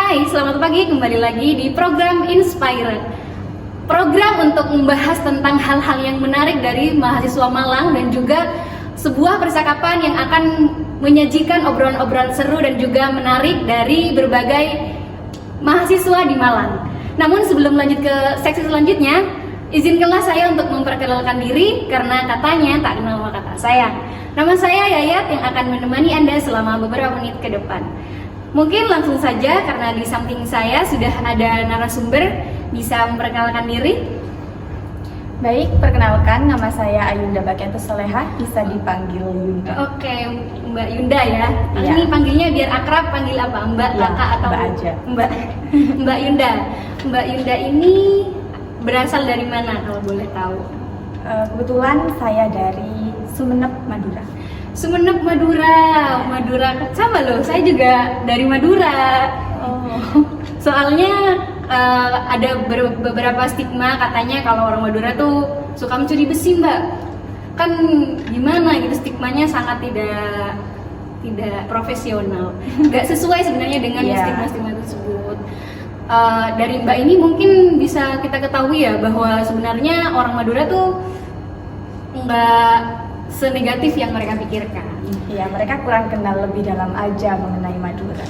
Hai, selamat pagi, kembali lagi di program Inspire. Program untuk membahas tentang hal-hal yang menarik dari mahasiswa Malang dan juga sebuah percakapan yang akan menyajikan obrolan-obrolan seru dan juga menarik dari berbagai mahasiswa di Malang. Namun sebelum lanjut ke seksi selanjutnya, izinkanlah saya untuk memperkenalkan diri karena katanya tak kenal maka tak sayang. Nama saya Yayat yang akan menemani Anda selama beberapa menit ke depan. Mungkin langsung saja karena di samping saya sudah ada narasumber, bisa memperkenalkan diri. Baik, perkenalkan nama saya Ayunda Bakiatus Solehah, bisa dipanggil Yunda. Oke, Mbak Yunda ya. Iya. Ini panggilnya biar akrab, panggil apa? Mbak, Iya, kakak atau Mbak aja. Mbak. Mbak Yunda. Mbak Yunda ini berasal dari mana kalau boleh tahu? Kebetulan saya dari Sumeneb, Madura. Sumeneb, Madura. Madura sama loh, saya juga dari Madura. Oh, Soalnya ada beberapa stigma katanya kalau orang Madura tuh suka mencuri besi, Mbak. Kan gimana gitu, stigmanya sangat tidak profesional. Nggak sesuai sebenarnya dengan Iya. stigma-stigma tersebut. Dari Mbak ini mungkin bisa kita ketahui ya bahwa sebenarnya orang Madura tuh nggak senegatif yang mereka pikirkan. iya, mereka kurang kenal lebih dalam aja mengenai Madura.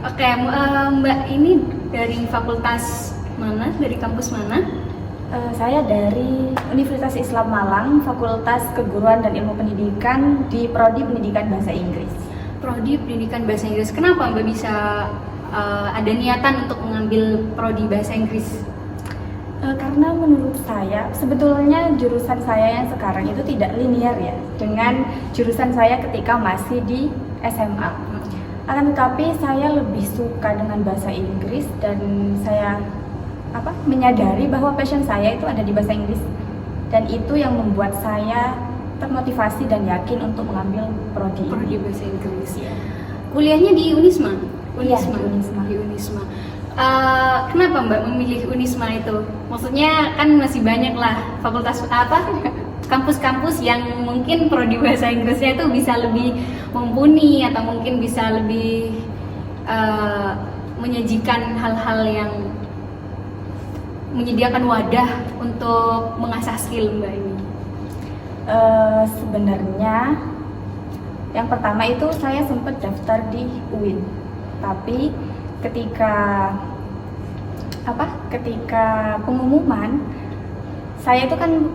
Oke, Mbak ini dari fakultas mana? Dari kampus mana? Saya dari Universitas Islam Malang, Fakultas Keguruan dan Ilmu Pendidikan di Prodi Pendidikan Bahasa Inggris. Prodi Pendidikan Bahasa Inggris. Kenapa Mbak bisa ada niatan untuk mengambil prodi Bahasa Inggris? Karena menurut saya, sebetulnya jurusan saya yang sekarang itu tidak linear ya dengan jurusan saya ketika masih di SMA. Akan tetapi saya lebih suka dengan bahasa Inggris dan saya menyadari bahwa passion saya itu ada di bahasa Inggris, dan itu yang membuat saya termotivasi dan yakin untuk mengambil prodi Bahasa Inggris. Kuliahnya di Unisma. Iya, di Unisma. Di Unisma. Kenapa Mbak memilih Unisma itu? Maksudnya kan masih banyak lah fakultas kampus-kampus yang mungkin prodi bahasa Inggrisnya itu bisa lebih mumpuni atau mungkin bisa lebih menyajikan hal-hal yang menyediakan wadah untuk mengasah skill Mbak ini. Sebenarnya yang pertama itu saya sempat daftar di UIN, tapi ketika pengumuman saya itu kan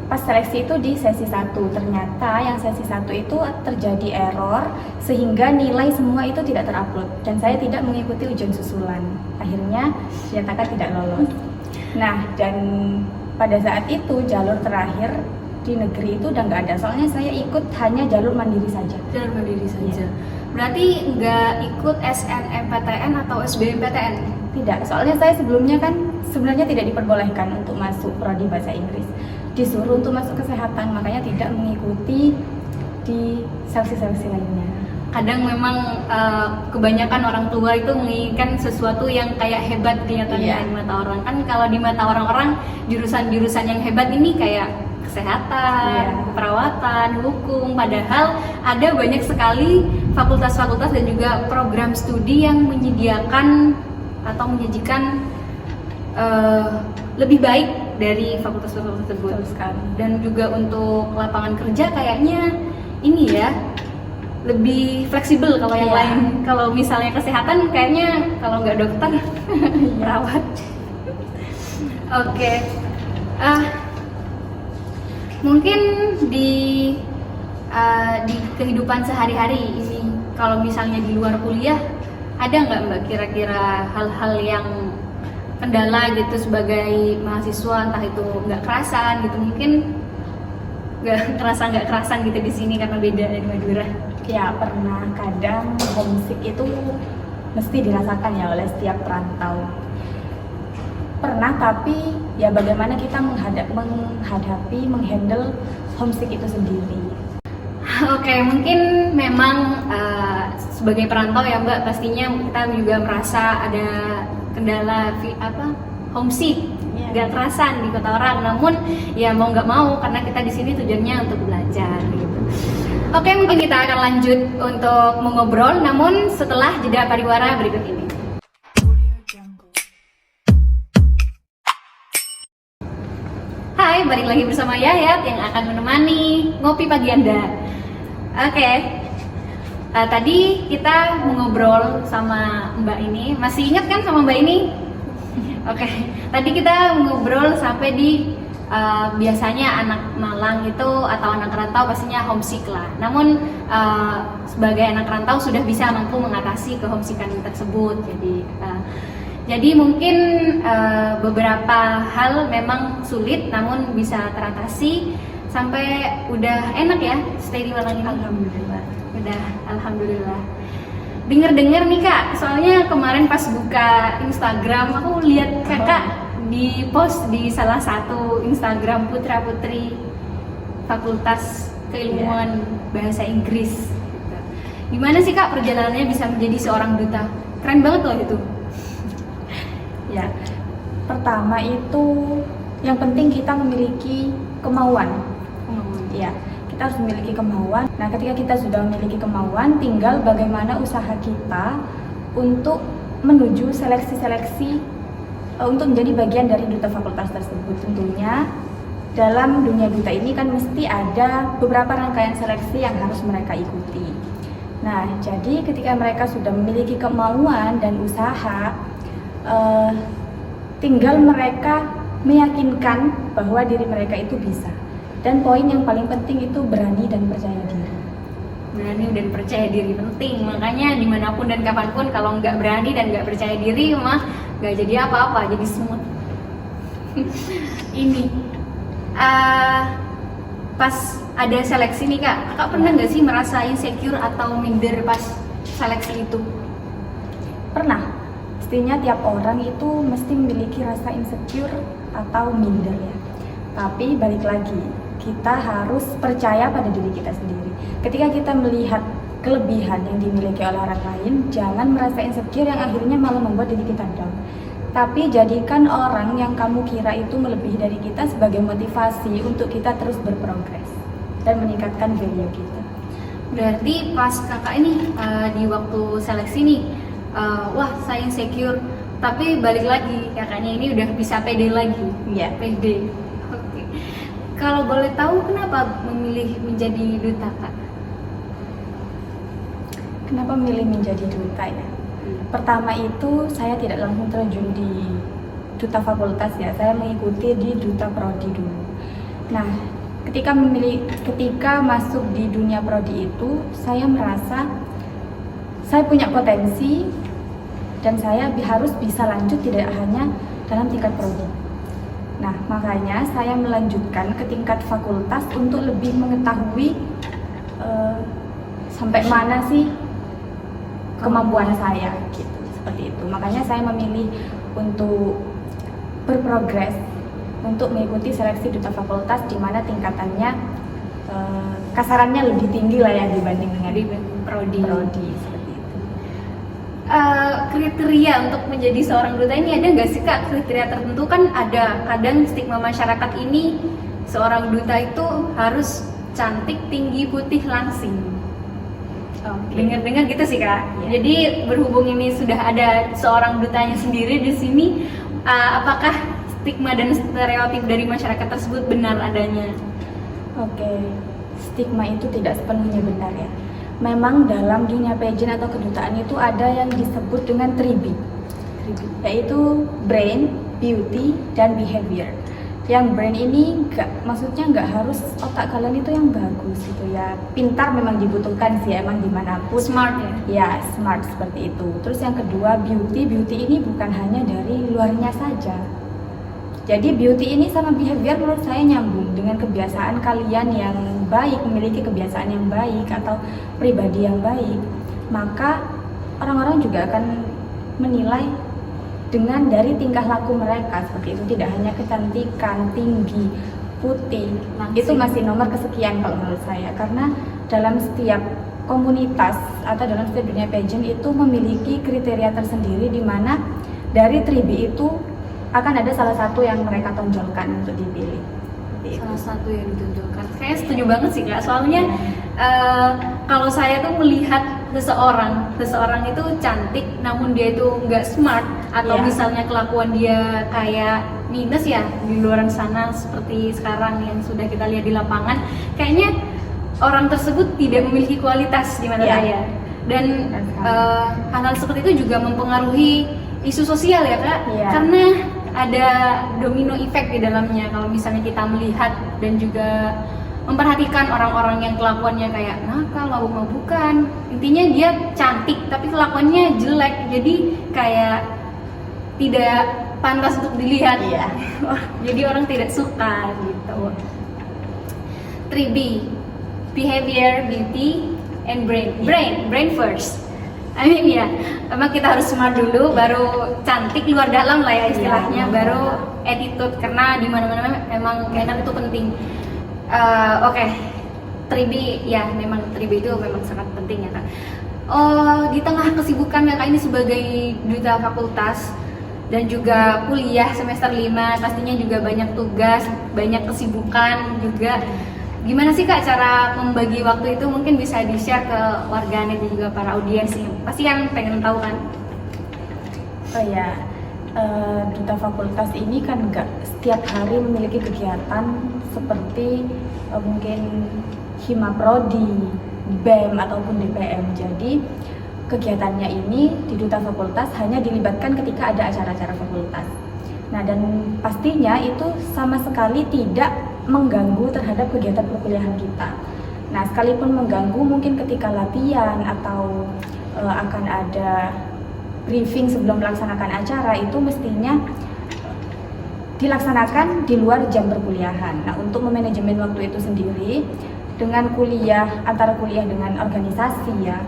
pas seleksi itu di sesi 1, ternyata yang sesi 1 itu terjadi error sehingga nilai semua itu tidak terupload dan saya tidak mengikuti ujian susulan, akhirnya dinyatakan tidak lolos. Nah, dan pada saat itu jalur terakhir di negeri itu udah nggak ada, soalnya saya ikut hanya jalur mandiri saja. Jalur mandiri saja. Iya. Berarti nggak ikut SNMPTN atau SBMPTN? Tidak, soalnya saya sebelumnya kan sebenarnya tidak diperbolehkan untuk masuk prodi bahasa Inggris, disuruh untuk masuk kesehatan, makanya tidak mengikuti di seleksi-seleksi lainnya. Kadang memang kebanyakan orang tua itu menginginkan sesuatu yang kayak hebat kelihatannya Iya. di mata orang. Kan kalau di mata orang-orang jurusan-jurusan yang hebat ini kayak kesehatan, Iya. perawatan, hukum. Padahal ada banyak sekali fakultas-fakultas dan juga program studi yang menyediakan atau menyajikan lebih baik dari fakultas-fakultas tersebut. Betul sekali. Dan juga untuk lapangan kerja kayaknya ini ya lebih fleksibel kalau yang Iya. lain. Kalau misalnya kesehatan kayaknya kalau nggak dokter perawat. Oke. Mungkin di kehidupan sehari-hari ini, kalau misalnya di luar kuliah, ada nggak Mbak kira-kira hal-hal yang kendala gitu sebagai mahasiswa, entah itu nggak kerasan gitu, mungkin nggak kerasan gitu di sini karena beda dari Madura. Ya, pernah kadang homesick itu mesti dirasakan ya oleh setiap perantau. Pernah, tapi ya bagaimana kita menghandle homesick itu sendiri. Oke, mungkin memang sebagai perantau ya Mbak, pastinya kita juga merasa ada kendala homesick, Iya. nggak kerasan di kota orang. Namun ya mau nggak mau karena kita di sini tujuannya untuk belajar gitu. Oke, mungkin kita akan lanjut untuk mengobrol, namun setelah jeda pariwara berikut ini. Hai, balik lagi bersama Yayat yang akan menemani ngopi pagi Anda. Oke, tadi kita mengobrol sama Mbak ini. Masih ingat kan sama Mbak ini? Oke, tadi kita mengobrol sampai di biasanya anak Malang itu atau anak rantau pastinya homesick lah. Namun sebagai anak rantau sudah bisa mampu mengatasi kehomesikan tersebut. Jadi mungkin beberapa hal memang sulit, namun bisa teratasi sampai udah enak ya stay di Malang ini. Alhamdulillah. Udah, alhamdulillah. Dengar-dengar nih Kak, soalnya kemarin pas buka Instagram aku lihat Kakak di post di salah satu Instagram putra putri Fakultas Keilmuan Bahasa Inggris. Gimana sih Kak perjalanannya bisa menjadi seorang duta? Keren banget loh itu. Ya, pertama itu yang penting kita memiliki kemauan. Ya, kita harus memiliki kemauan. Nah, ketika kita sudah memiliki kemauan, tinggal bagaimana usaha kita untuk menuju seleksi-seleksi untuk menjadi bagian dari duta fakultas tersebut. Tentunya dalam dunia duta ini kan mesti ada beberapa rangkaian seleksi yang harus mereka ikuti. Nah, jadi ketika mereka sudah memiliki kemauan dan usaha, tinggal mereka meyakinkan bahwa diri mereka itu bisa. Dan poin yang paling penting itu berani dan percaya diri. Berani dan percaya diri penting, makanya dimanapun dan kapanpun kalau nggak berani dan nggak percaya diri mah nggak jadi apa-apa, jadi semut. Ini pas ada seleksi nih Kak, Kakak pernah nggak sih merasa insecure atau minder pas seleksi itu? Pernah. Pastinya tiap orang itu mesti memiliki rasa insecure atau minder ya. Tapi balik lagi, kita harus percaya pada diri kita sendiri. Ketika kita melihat kelebihan yang dimiliki oleh orang lain, jangan merasa insecure yang akhirnya malah membuat diri kita down. Tapi jadikan orang yang kamu kira itu melebihi dari kita sebagai motivasi untuk kita terus berprogres dan meningkatkan value kita. Berarti pas kakak ini di waktu seleksi nih, wah saya insecure, tapi balik lagi kakaknya ini udah bisa pede lagi. Iya. Pede. Oke. Kalau boleh tahu kenapa memilih menjadi duta Kak? Kenapa memilih menjadi duta ya? Pertama itu saya tidak langsung terjun di duta fakultas ya, saya mengikuti di duta prodi dulu. Nah, ketika masuk di dunia prodi itu, saya merasa saya punya potensi dan saya harus bisa lanjut tidak hanya dalam tingkat prodi. Nah, makanya saya melanjutkan ke tingkat fakultas untuk lebih mengetahui sampai mana sih kemampuan saya gitu, seperti itu. Makanya saya memilih untuk berprogres untuk mengikuti seleksi duta fakultas di mana tingkatannya kasarannya lebih tinggi lah ya dibanding dengan prodi seperti itu. Kriteria untuk menjadi seorang duta ini ada nggak sih Kak? Kriteria tertentu kan ada. Kadang stigma masyarakat ini seorang duta itu harus cantik, tinggi, putih, langsing. Dengar-dengar gitu sih Kak. Ya. Jadi berhubung ini sudah ada seorang dutanya sendiri di sini, apakah stigma dan stereotip dari masyarakat tersebut benar adanya? Oke, stigma itu tidak sepenuhnya benar ya. Memang dalam dunia pageant atau kedutaan itu ada yang disebut dengan 3B, yaitu brain, beauty, dan behavior. Yang brain ini maksudnya nggak harus otak kalian itu yang bagus gitu ya. Pintar memang dibutuhkan sih emang dimanapun. Smart ya? Ya, smart seperti itu. Terus yang kedua beauty ini bukan hanya dari luarnya saja. Jadi beauty ini sama behavior menurut saya nyambung dengan kebiasaan kalian yang baik, memiliki kebiasaan yang baik atau pribadi yang baik. Maka orang-orang juga akan menilai dengan dari tingkah laku mereka seperti itu. Tidak hanya kecantikan, tinggi, putih, itu masih nomor kesekian kalau menurut saya. Karena dalam setiap komunitas atau dalam setiap dunia pageant itu memiliki kriteria tersendiri di mana dari 3B itu akan ada salah satu yang mereka tonjolkan untuk dipilih. Salah satu yang ditunjukkan. Saya setuju banget sih Kak, soalnya Kalau saya tuh melihat seseorang itu cantik namun dia itu nggak smart atau misalnya kelakuan dia kayak minus ya di luar sana seperti sekarang yang sudah kita lihat di lapangan, kayaknya orang tersebut tidak memiliki kualitas di mata saya. Dan hal-hal seperti itu juga mempengaruhi isu sosial ya Kak, karena ada domino effect di dalamnya. Kalau misalnya kita melihat dan juga memperhatikan orang-orang yang kelakuannya kayak nakal, mabuk-mabukan, intinya dia cantik tapi kelakuannya jelek, jadi kayak tidak pantas untuk dilihat. Jadi orang tidak suka gitu. 3B, behavior, beauty, and brain. Brain first. Ya, memang kita harus smart dulu, baru cantik luar dalam lah ya istilahnya, baru attitude, karena di mana-mana memang enak itu penting. 3B ya, memang 3B itu memang sangat penting ya Kak. Di tengah kesibukan Kakak ini sebagai duta fakultas dan juga kuliah semester 5, pastinya juga banyak tugas, banyak kesibukan juga. Gimana sih Kak cara membagi waktu itu? Mungkin bisa di-share ke warganet dan juga para audiens nih. Pasti kan pengen tahu kan? Duta fakultas ini kan nggak setiap hari memiliki kegiatan seperti mungkin Hima Prodi, BEM ataupun DPM. Jadi kegiatannya ini di duta fakultas hanya dilibatkan ketika ada acara-acara fakultas. Nah, dan pastinya itu sama sekali tidak mengganggu terhadap kegiatan perkuliahan kita. Nah, sekalipun mengganggu mungkin ketika latihan atau akan ada briefing sebelum melaksanakan acara, itu mestinya dilaksanakan di luar jam perkuliahan. Nah, untuk memanajemen waktu itu sendiri dengan kuliah, antara kuliah dengan organisasi ya,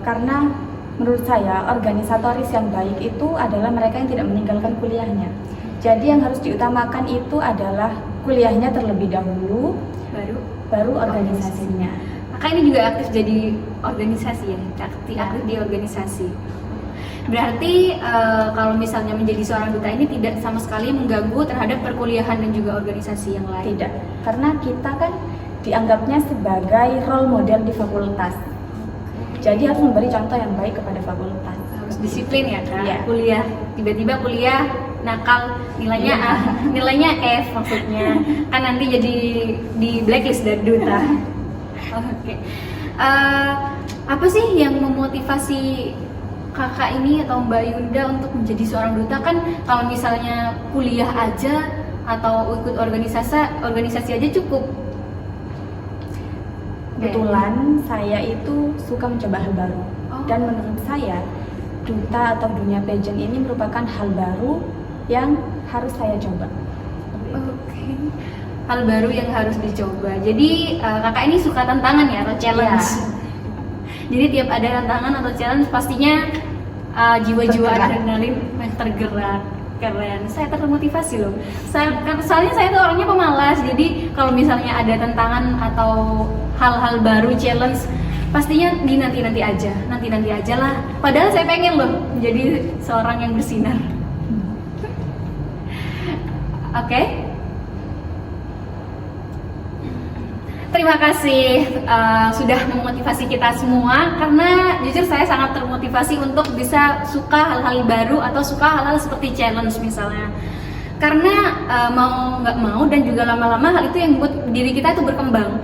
karena menurut saya organisatoris yang baik itu adalah mereka yang tidak meninggalkan kuliahnya. Jadi yang harus diutamakan itu adalah kuliahnya terlebih dahulu, baru organisasinya. Kakak ini juga aktif jadi organisasi ya, aktif di organisasi. Berarti kalau misalnya menjadi seorang duta ini tidak sama sekali mengganggu terhadap perkuliahan dan juga organisasi yang lain. Tidak, karena kita kan dianggapnya sebagai role model di fakultas. Jadi harus memberi contoh yang baik kepada fakultas. Harus disiplin ya Kak. Kuliah, tiba-tiba kuliah nakal, nilainya F maksudnya. Kan nanti jadi di blacklist dari duta. Apa sih yang memotivasi kakak ini atau Mbak Yunda untuk menjadi seorang duta? Kan kalau misalnya kuliah aja atau ikut organisasi aja cukup. Kebetulan saya itu suka mencoba hal baru. Dan menurut saya duta atau dunia pageant ini merupakan hal baru yang harus saya coba. Hal baru yang harus dicoba. Jadi kakak ini suka tantangan ya atau challenge. Jadi tiap ada tantangan atau challenge pastinya jiwa-jiwa adrenalin tergerak. Keren, saya termotivasi loh. Soalnya saya tuh orangnya pemalas. Jadi kalau misalnya ada tantangan atau hal-hal baru challenge, pastinya nanti aja lah. Padahal saya pengen loh menjadi seorang yang bersinar. Terima kasih sudah memotivasi kita semua, karena jujur saya sangat termotivasi untuk bisa suka hal-hal baru atau suka hal-hal seperti challenge misalnya. Karena mau nggak mau dan juga lama-lama hal itu yang buat diri kita itu berkembang.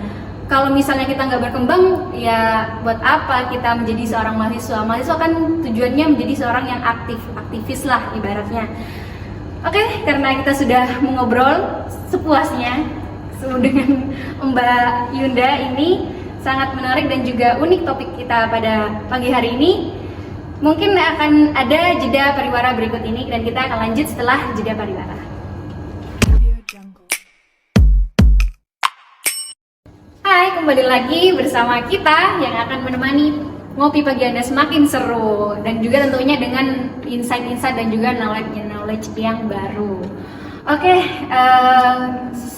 Kalau misalnya kita nggak berkembang, ya buat apa kita menjadi seorang mahasiswa? Mahasiswa kan tujuannya menjadi seorang yang aktivis lah ibaratnya. Karena kita sudah mengobrol sepuasnya dengan Mbak Yunda ini, sangat menarik dan juga unik topik kita pada pagi hari ini. Mungkin akan ada jeda pariwara berikut ini dan kita akan lanjut setelah jeda pariwara. Hai, kembali lagi bersama kita yang akan menemani ngopi pagi Anda semakin seru dan juga tentunya dengan insight-insight dan juga knowledge yang baru.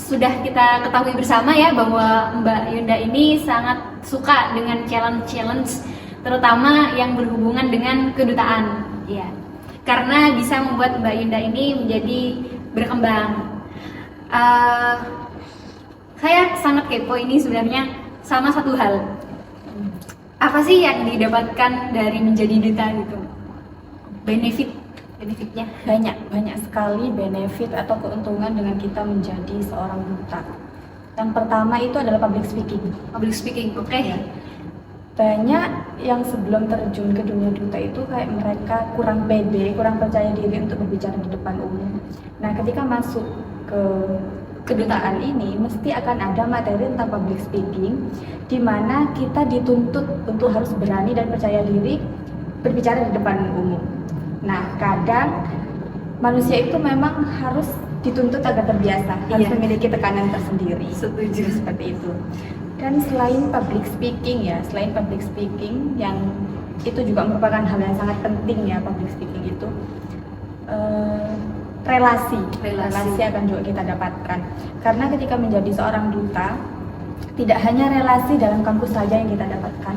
Sudah kita ketahui bersama ya bahwa Mbak Yunda ini sangat suka dengan challenge, terutama yang berhubungan dengan kedutaan, ya. Karena bisa membuat Mbak Yunda ini menjadi berkembang. saya sangat kepo ini sebenarnya sama satu hal. Apa sih yang didapatkan dari menjadi duta gitu? Benefitnya? Banyak sekali benefit atau keuntungan dengan kita menjadi seorang duta. Yang pertama itu adalah public speaking. Public speaking, oke. Banyak yang sebelum terjun ke dunia duta itu kayak mereka kurang pede, kurang percaya diri untuk berbicara di depan umum. Nah, ketika masuk ke kedutaan ini mesti akan ada materi tentang public speaking di mana kita dituntut untuk harus berani dan percaya diri berbicara di depan umum. Nah, kadang manusia itu memang harus dituntut agar terbiasa, harus memiliki tekanan tersendiri. Setuju. Seperti itu. Dan selain public speaking yang itu juga merupakan hal yang sangat penting ya, public speaking itu relasi akan juga kita dapatkan. Karena ketika menjadi seorang duta, tidak hanya relasi dalam kampus saja yang kita dapatkan,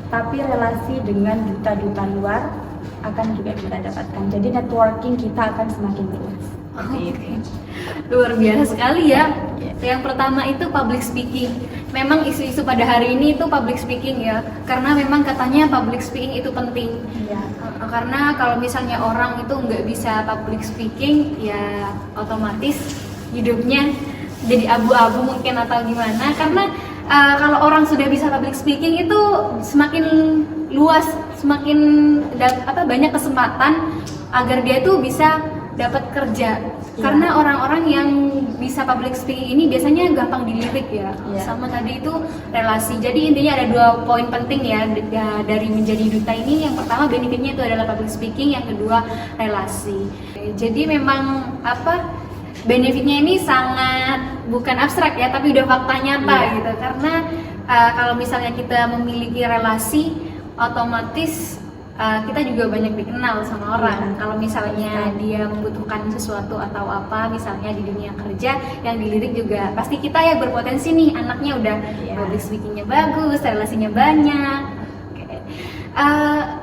tapi relasi dengan duta-duta luar akan juga kita dapatkan. Jadi networking kita akan semakin luas. Luar biasa sekali ya. Yang pertama itu public speaking. Memang isu-isu pada hari ini itu public speaking ya, karena memang katanya public speaking itu penting. Iya. Karena kalau misalnya orang itu nggak bisa public speaking, ya otomatis hidupnya jadi abu-abu mungkin atau gimana. Karena kalau orang sudah bisa public speaking itu semakin luas, semakin banyak kesempatan agar dia tuh bisa dapat kerja. Karena orang-orang yang bisa public speaking ini biasanya gampang dilirik ya. Sama tadi itu relasi. Jadi intinya ada 2 poin penting ya dari menjadi duta ini. Yang pertama benefitnya itu adalah public speaking, yang kedua relasi. Jadi memang benefitnya ini sangat bukan abstrak ya, tapi udah fakta nyata gitu. Karena kalau misalnya kita memiliki relasi, otomatis kita juga banyak dikenal sama orang. Kalau misalnya dia membutuhkan sesuatu atau apa, misalnya di dunia kerja yang dilirik juga pasti kita ya berpotensi nih, anaknya udah public speakingnya bagus, relasinya banyak.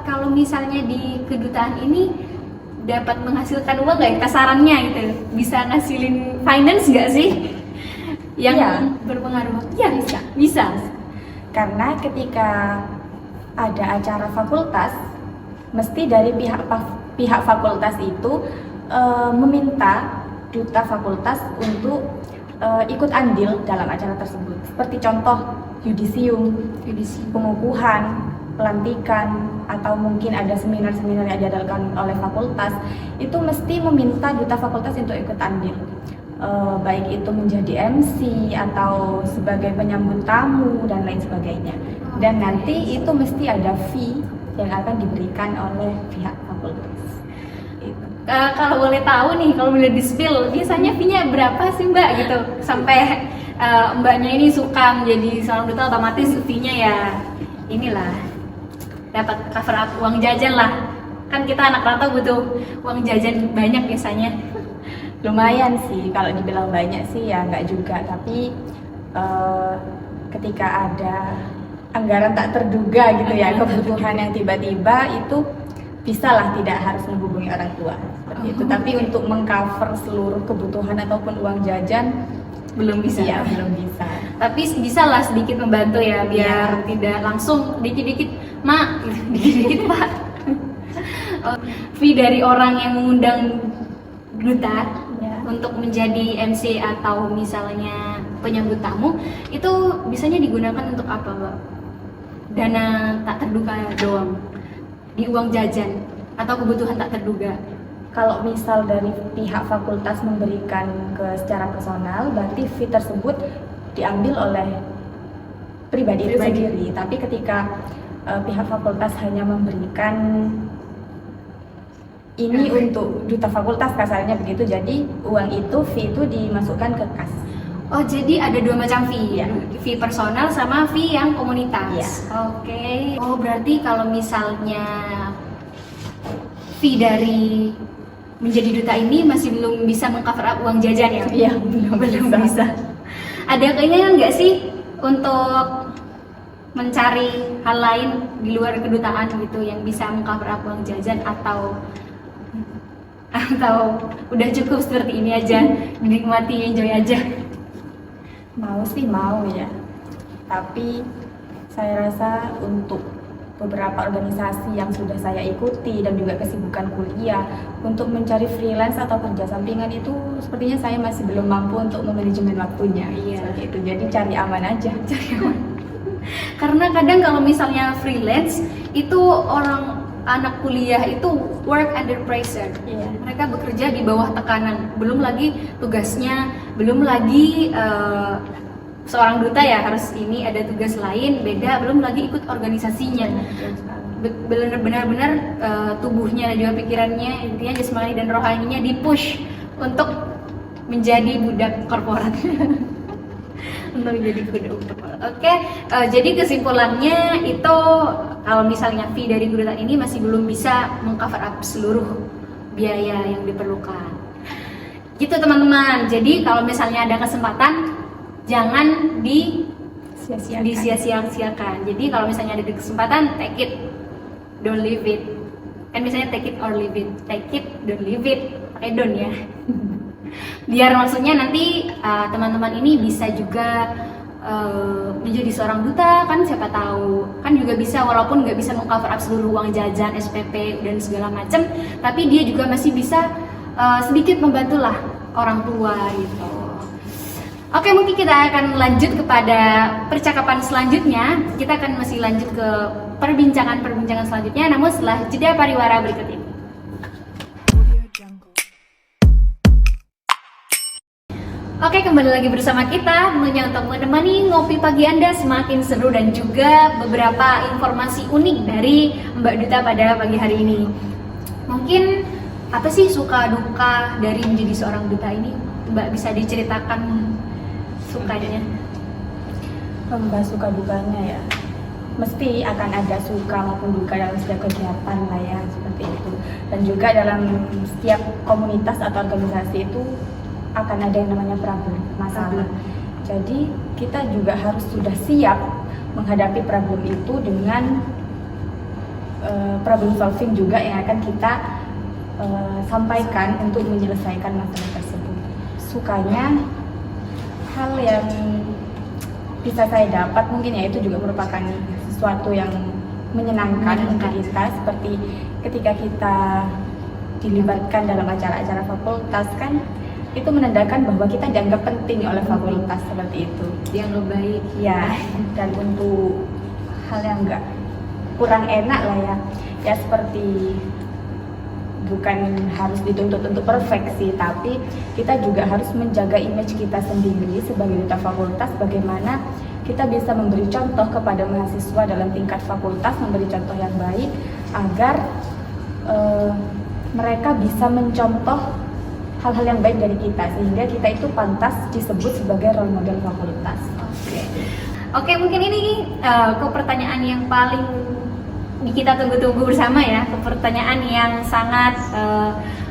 Kalau misalnya di kedutaan ini dapat menghasilkan uang nggak? Kasarannya gitu, bisa ngasilin finance nggak sih? Yang berpengaruh? Ya bisa. Karena ketika ada acara fakultas, mesti dari pihak fakultas itu meminta duta fakultas untuk ikut andil dalam acara tersebut. Seperti contoh yudisium, pengukuhan, pelantikan, atau mungkin ada seminar-seminar yang diadakan oleh fakultas, itu mesti meminta duta fakultas untuk ikut andil. Baik itu menjadi MC atau sebagai penyambut tamu dan lain sebagainya. Dan nanti itu mesti ada fee yang akan diberikan oleh pihak fakultas. Kalau boleh tahu nih, kalau boleh di-spill, biasanya fee-nya berapa sih Mbak gitu? Sampai Mbaknya ini suka menjadi seorang duta, otomatis fee-nya ya inilah, dapat cover up uang jajan lah. Kan kita anak rantau butuh uang jajan banyak biasanya. Lumayan sih, kalau dibilang banyak sih ya nggak juga, tapi ketika ada anggaran tak terduga gitu ya, kebutuhan yang tiba-tiba itu bisalah, tidak harus menghubungi orang tua seperti itu. Tapi untuk mengcover seluruh kebutuhan ataupun uang jajan belum bisa. Ya, belum bisa. Tapi bisalah sedikit membantu ya, biar tidak langsung dikit-dikit mak, dikit-dikit pak. Fee dari orang yang mengundang duta untuk menjadi MC atau misalnya penyambut tamu itu biasanya digunakan untuk apa Mbak? Dana tak terduga doang, di uang jajan atau kebutuhan tak terduga? Kalau misal dari pihak fakultas memberikan secara personal, berarti fee tersebut diambil oleh pribadi itu sendiri. Tapi ketika pihak fakultas hanya memberikan ini untuk duta fakultas kasarnya begitu, jadi uang itu, fee itu dimasukkan ke kas. Oh, jadi ada 2 macam fee, fee personal sama fee yang komunitas. Oke. Oh, berarti kalau misalnya fee dari menjadi duta ini masih belum bisa meng-cover up uang jajan ya? Iya, belum bisa. Ada keinginan nggak sih untuk mencari hal lain di luar kedutaan gitu yang bisa meng-cover up uang jajan, atau udah cukup seperti ini aja, dinikmati, enjoy aja? Mau sih mau ya, tapi saya rasa untuk beberapa organisasi yang sudah saya ikuti dan juga kesibukan kuliah, untuk mencari freelance atau kerja sampingan itu sepertinya saya masih belum mampu untuk memanajemen waktunya. Iya. Seperti itu, jadi cari aman aja. Karena kadang kalau misalnya freelance itu orang anak kuliah itu work under pressure. Iya. Mereka bekerja di bawah tekanan, belum lagi tugasnya, belum lagi seorang duta ya harus ini ada tugas lain beda, belum lagi ikut organisasinya. Benar-benar tubuhnya dan juga pikirannya, intinya jasmani dan rohaninya dipush untuk menjadi budak korporat. Untuk menjadi budak korporat. Oke, jadi kesimpulannya itu kalau misalnya fee dari kedutaan ini masih belum bisa mengcover up seluruh biaya yang diperlukan. Gitu teman-teman. Jadi kalau misalnya ada kesempatan jangan disia-siakan. Jadi kalau misalnya ada kesempatan, take it, don't leave it. Kan misalnya take it or leave it. Take it, don't leave it. Pakai don't ya. Biar maksudnya nanti teman-teman ini bisa juga menjadi seorang duta, kan siapa tahu. Kan juga bisa, walaupun nggak bisa meng-cover up seluruh uang jajan, SPP dan segala macam, tapi dia juga masih bisa sedikit membantulah orang tua gitu. Oke, mungkin kita akan lanjut kepada percakapan selanjutnya. Kita akan masih lanjut ke perbincangan selanjutnya, namun setelah jeda pariwara berikut ini. Oke, kembali lagi bersama kita tentunya untuk menemani ngopi pagi Anda semakin seru dan juga beberapa informasi unik dari Mbak Duta pada pagi hari ini. Mungkin apa sih suka duka dari menjadi seorang duta ini? Mbak bisa diceritakan sukanya? Membahas suka dukanya ya, mesti akan ada suka maupun duka dalam setiap kegiatan lah ya, seperti itu. Dan juga dalam setiap komunitas atau organisasi itu akan ada yang namanya problem, masalah. Jadi kita juga harus sudah siap menghadapi problem itu dengan problem solving juga yang akan kita sampaikan untuk menyelesaikan masalah tersebut. Sukanya, hal yang bisa saya dapat mungkin ya itu juga merupakan sesuatu yang menyenangkan untuk kita, seperti ketika kita dilibatkan dalam acara-acara fakultas, kan itu menandakan bahwa kita dianggap penting oleh fakultas, seperti itu, Dianggap baik ya. Dan untuk hal yang enggak kurang enak lah ya seperti bukan harus dituntut untuk perfeksi, tapi kita juga harus menjaga image kita sendiri sebagai duta fakultas. Bagaimana kita bisa memberi contoh kepada mahasiswa dalam tingkat fakultas, memberi contoh yang baik agar mereka bisa mencontoh hal-hal yang baik dari kita, sehingga kita itu pantas disebut sebagai role model fakultas. Oke, mungkin ini ke pertanyaan yang paling kita tunggu-tunggu bersama ya, ke pertanyaan yang sangat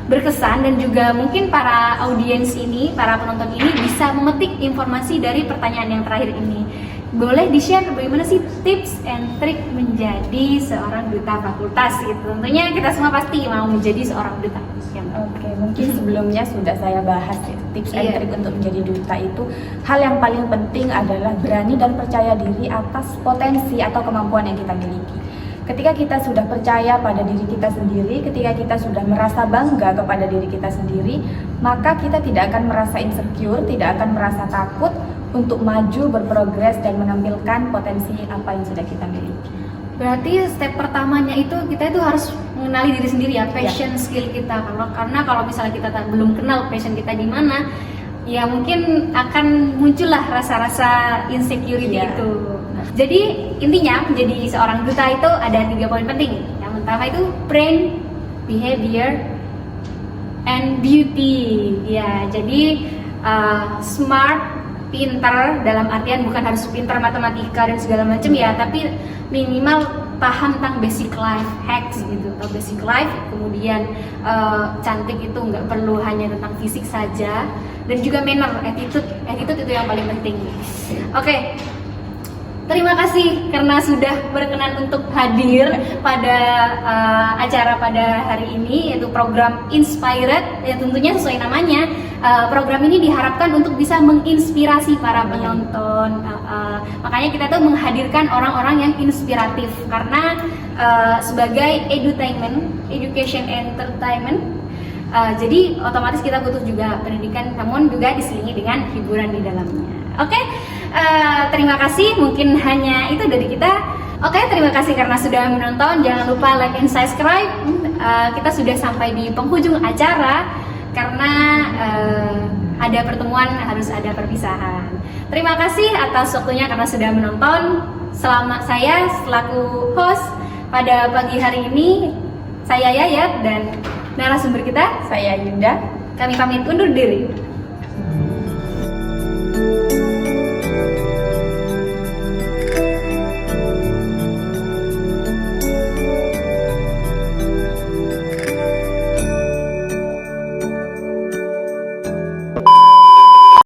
berkesan dan juga mungkin para audiens ini, para penonton ini bisa memetik informasi dari pertanyaan yang terakhir ini. Boleh di-share bagaimana sih tips and trik menjadi seorang duta fakultas gitu. Tentunya kita semua pasti mau menjadi seorang duta. Oke, mungkin sebelumnya sudah saya bahas ya, tips and trik untuk menjadi duta itu. Hal yang paling penting adalah berani dan percaya diri atas potensi atau kemampuan yang kita miliki. Ketika kita sudah percaya pada diri kita sendiri, ketika kita sudah merasa bangga kepada diri kita sendiri, maka kita tidak akan merasa insecure, tidak akan merasa takut untuk maju, berprogres, dan menampilkan potensi apa yang sudah kita miliki. Berarti step pertamanya itu kita itu harus mengenali diri sendiri ya, passion, skill kita. Karena kalau misalnya kita belum kenal passion kita di mana, ya mungkin akan muncullah rasa-rasa insecurity itu. Jadi intinya menjadi seorang duta itu ada 3 poin penting. Yang pertama itu brain, behavior, and beauty. Ya, jadi smart, pintar dalam artian bukan harus pintar matematika dan segala macam ya, tapi minimal paham tentang basic life hacks gitu, atau basic life. Kemudian cantik itu nggak perlu hanya tentang fisik saja, dan juga manner, attitude itu yang paling penting. Oke. Terima kasih karena sudah berkenan untuk hadir pada acara pada hari ini, yaitu program Inspired, ya tentunya sesuai namanya program ini diharapkan untuk bisa menginspirasi para penonton. Makanya kita tuh menghadirkan orang-orang yang inspiratif karena sebagai education entertainment, jadi otomatis kita butuh juga pendidikan, namun juga diselingi dengan hiburan di dalamnya. Oke, terima kasih. Mungkin hanya itu dari kita. Oke, terima kasih karena sudah menonton. Jangan lupa like and subscribe. Kita sudah sampai di penghujung acara karena ada pertemuan, harus ada perpisahan. Terima kasih atas waktunya karena sudah menonton. Selama saya selaku host pada pagi hari ini, saya Yayat dan narasumber kita, Saya Yunda. kami pamit undur diri.